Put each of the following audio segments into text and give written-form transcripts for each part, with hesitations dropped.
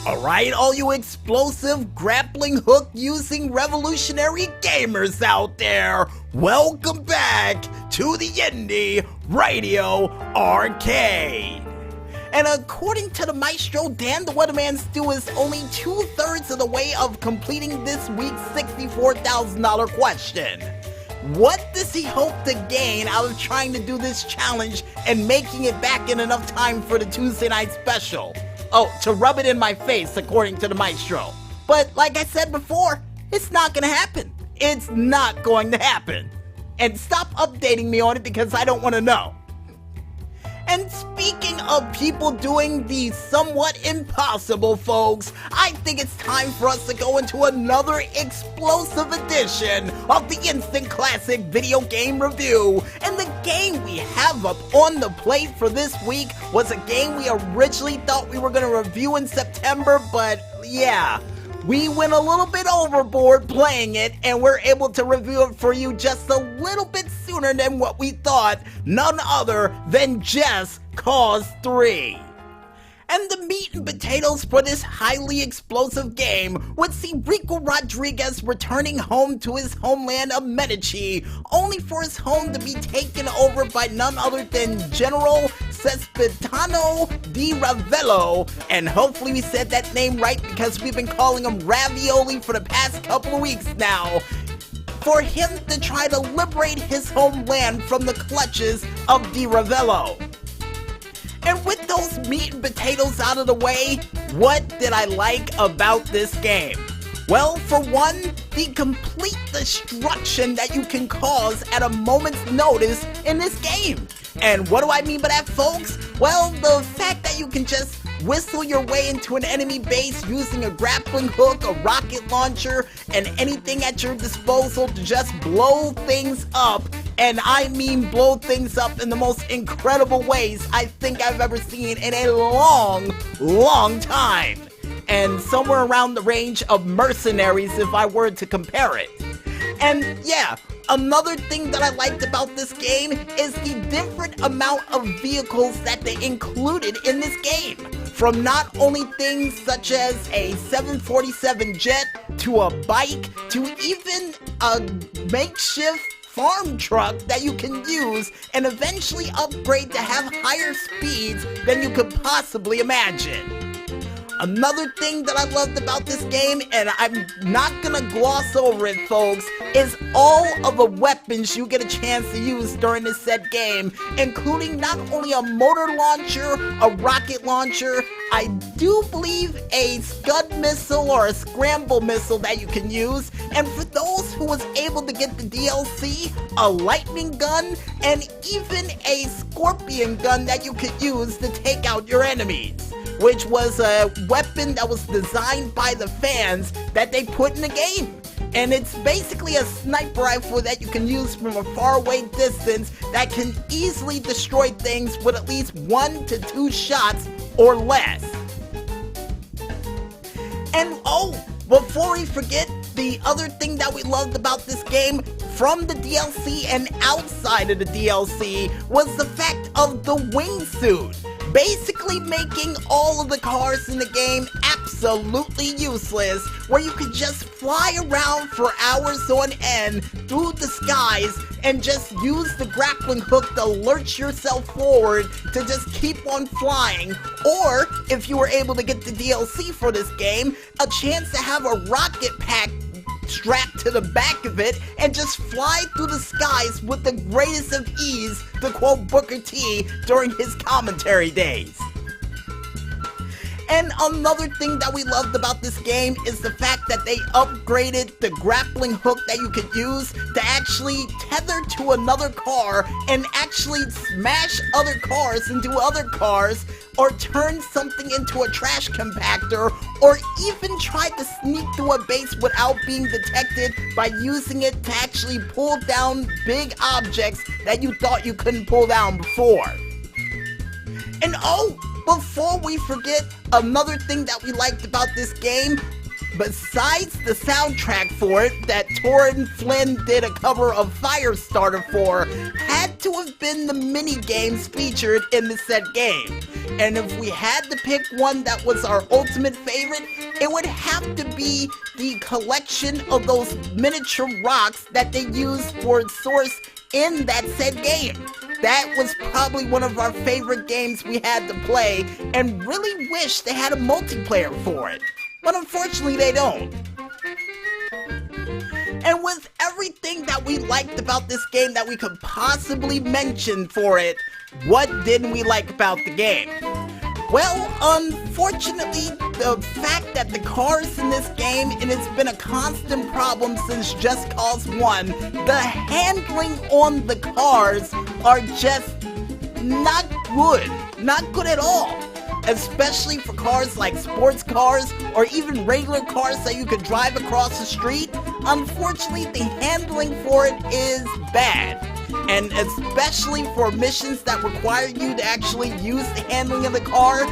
Alright, all you explosive grappling hook using revolutionary gamers out there, welcome back to the Indy Radio Arcade. And according to the maestro, Dan the Weatherman Stu is only 2/3 of the way of completing this week's $64,000 question. What does he hope to gain out of trying to do this challenge and making it back in enough time for the Tuesday night special? Oh, to rub it in my face, according to the maestro. But like I said before, it's not gonna happen. It's not going to happen. And stop updating me on it because I don't want to know. And speaking of people doing the somewhat impossible, folks, I think it's time for us to go into another explosive edition of the Instant Classic Video Game Review. And the game we have up on the plate for this week was a game we originally thought we were going to review in September, but yeah, we went a little bit overboard playing it, and we're able to review it for you just a little bit sooner than what we thought, none other than just Cause 3. And the meat and potatoes for this highly explosive game would see Rico Rodriguez returning home to his homeland of Medici, only for his home to be taken over by none other than General Cespitano di Ravello, and hopefully we said that name right because we've been calling him Ravioli for the past couple of weeks now, for him to try to liberate his homeland from the clutches of Di Ravello. And with those meat and potatoes out of the way, what did I like about this game? Well, for one, the complete destruction that you can cause at a moment's notice in this game. And what do I mean by that, folks? Well, the fact that you can just whistle your way into an enemy base using a grappling hook, a rocket launcher, and anything at your disposal to just blow things up. And I mean blow things up in the most incredible ways I think I've ever seen in a long time. And somewhere around the range of Mercenaries if I were to compare it. And yeah, another thing that I liked about this game is the different amount of vehicles that they included in this game. From not only things such as a 747 jet, to a bike, to even a makeshift farm truck that you can use and eventually upgrade to have higher speeds than you could possibly imagine. Another thing that I loved about this game, and I'm not gonna gloss over it, folks, is all of the weapons you get a chance to use during this said game, including not only a motor launcher, a rocket launcher, I do believe a scud missile or a scramble missile that you can use, and for those who was able to get the DLC, a lightning gun, and even a scorpion gun that you could use to take out your enemies, which was a weapon that was designed by the fans that they put in the game. And it's basically a sniper rifle that you can use from a faraway distance that can easily destroy things with at least 1 to 2 shots or less. And oh, before we forget, the other thing that we loved about this game from the DLC and outside of the DLC was the fact of the wingsuit, basically making all of the cars in the game absolutely useless, where you could just fly around for hours on end through the skies and just use the grappling hook to lurch yourself forward to just keep on flying, or if you were able to get the DLC for this game, a chance to have a rocket pack strapped to the back of it and just fly through the skies with the greatest of ease, to quote Booker T during his commentary days. And another thing that we loved about this game is the fact that they upgraded the grappling hook that you could use to actually tether to another car and actually smash other cars into other cars, or turn something into a trash compactor, or even try to sneak through a base without being detected by using it to actually pull down big objects that you thought you couldn't pull down before. And oh, before we forget, another thing that we liked about this game besides the soundtrack for it that Torrin Flynn did a cover of Firestarter for, had to have been the mini games featured in the said game. And if we had to pick one that was our ultimate favorite, it would have to be the collection of those miniature rocks that they used for its source in that said game. That was probably one of our favorite games we had to play, and really wish they had a multiplayer for it. But unfortunately they don't. And with everything that we liked about this game that we could possibly mention for it, what didn't we like about the game? Well, unfortunately, the fact that the cars in this game, and it's been a constant problem since Just Cause 1, the handling on the cars are just not good. Not good at all. Especially for cars like sports cars or even regular cars that you could drive across the street. Unfortunately, the handling for it is bad. And especially for missions that require you to actually use the handling of the car,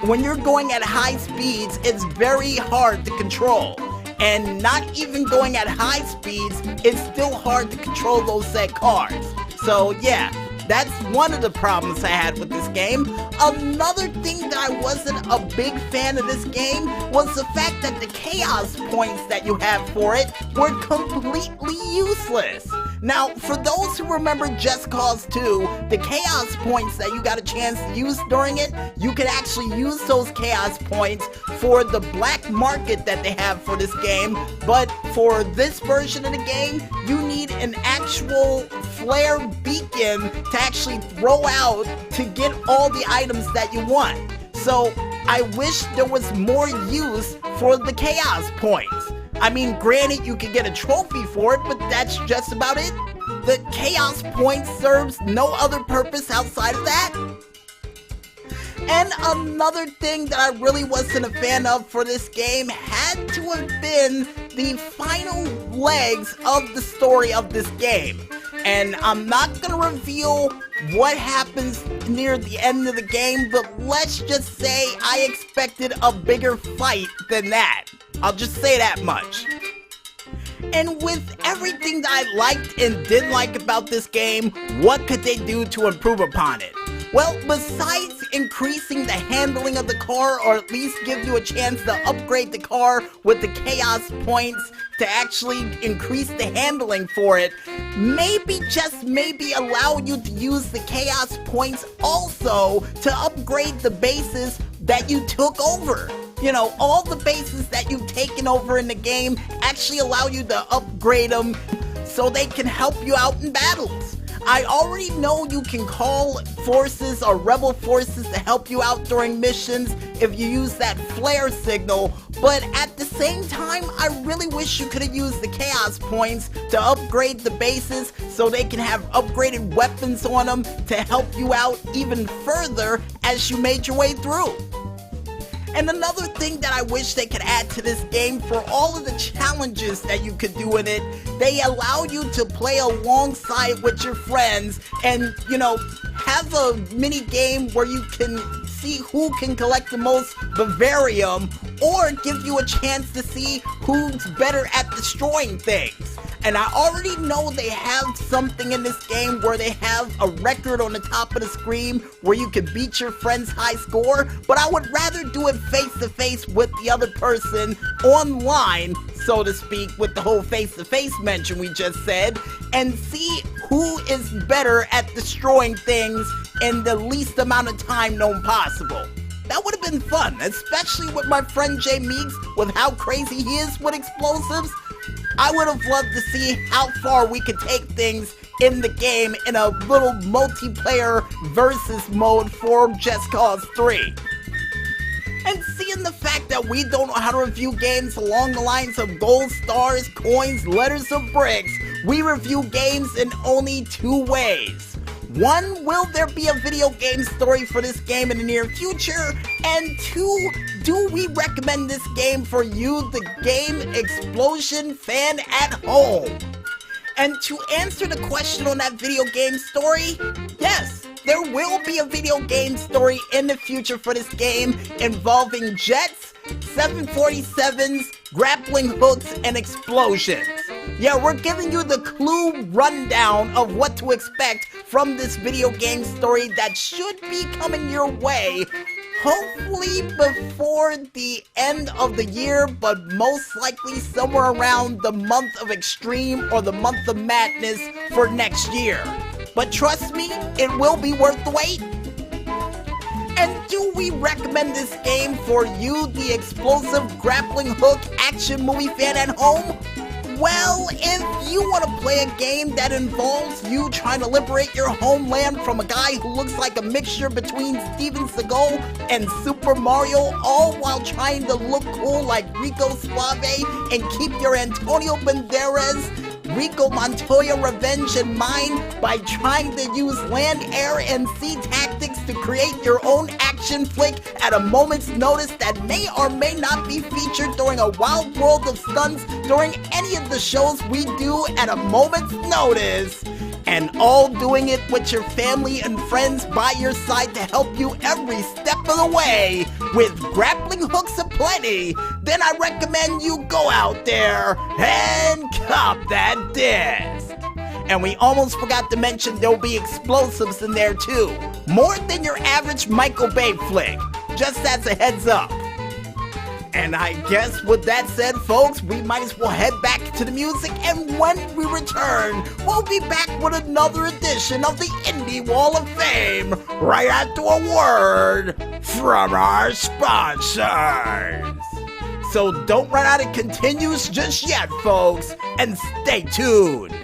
when you're going at high speeds, it's very hard to control. And not even going at high speeds, it's still hard to control those said cars. So yeah, that's one of the problems I had with this game. Another thing that I wasn't a big fan of this game was the fact that the chaos points that you have for it were completely useless. Now, for those who remember Just Cause 2, the chaos points that you got a chance to use during it, you could actually use those chaos points for the black market that they have for this game, but for this version of the game, you need an actual flare beacon to actually throw out to get all the items that you want. So, I wish there was more use for the chaos points. I mean, granted, you could get a trophy for it, but that's just about it. The chaos point serves no other purpose outside of that. And another thing that I really wasn't a fan of for this game had to have been the final legs of the story of this game. And I'm not going to reveal what happens near the end of the game, but let's just say I expected a bigger fight than that. I'll just say that much. And with everything that I liked and didn't like about this game, what could they do to improve upon it? Well, besides increasing the handling of the car, or at least give you a chance to upgrade the car with the chaos points to actually increase the handling for it, maybe, just maybe, allow you to use the chaos points also to upgrade the bases that you took over. You know, all the bases that you've taken over in the game actually allow you to upgrade them so they can help you out in battles. I already know you can call forces or rebel forces to help you out during missions if you use that flare signal, but at the same time, I really wish you could have used the chaos points to upgrade the bases so they can have upgraded weapons on them to help you out even further as you made your way through. And another thing that I wish they could add to this game, for all of the challenges that you could do in it, they allow you to play alongside with your friends and, you know, have a mini game where you can see who can collect the most Bavarium, or give you a chance to see who's better at destroying things. And I already know they have something in this game where they have a record on the top of the screen where you can beat your friend's high score, but I would rather do it face to face with the other person online, so to speak, with the whole face to face mention we just said, and see who is better at destroying things in the least amount of time known possible. That would have been fun, especially with my friend Jay Meeks, with how crazy he is with explosives. I would have loved to see how far we could take things in the game in a little multiplayer versus mode for Just Cause 3. And seeing the fact that we don't know how to review games along the lines of gold stars, coins, letters, or bricks, we review games in only two ways. One, will there be a video game story for this game in the near future? And two, do we recommend this game for you, the game explosion fan at home? And to answer the question on that video game story, yes, there will be a video game story in the future for this game involving jets, 747s, grappling hooks, and explosions. Yeah, we're giving you the clue rundown of what to expect from this video game story that should be coming your way, hopefully before the end of the year, but most likely somewhere around the month of Extreme or the month of Madness for next year. But trust me, it will be worth the wait. And do we recommend this game for you, the explosive grappling hook action movie fan at home? Well, if you want to play a game that involves you trying to liberate your homeland from a guy who looks like a mixture between Steven Seagal and Super Mario, all while trying to look cool like Rico Suave and keep your Antonio Banderas Rico Montoya revenge in mind by trying to use land, air, and sea tactics to create your own action flick at a moment's notice that may or may not be featured during a wild world of stunts during any of the shows we do at a moment's notice. And all doing it with your family and friends by your side to help you every step of the way with grappling hooks aplenty, then I recommend you go out there and cop that disc. And we almost forgot to mention there'll be explosives in there too. More than your average Michael Bay flick, just as a heads up. And I guess with that said, folks, we might as well head back to the music, and when we return, we'll be back with another edition of the Indie Wall of Fame, right after a word from our sponsors. So don't run out of continues just yet, folks, and stay tuned.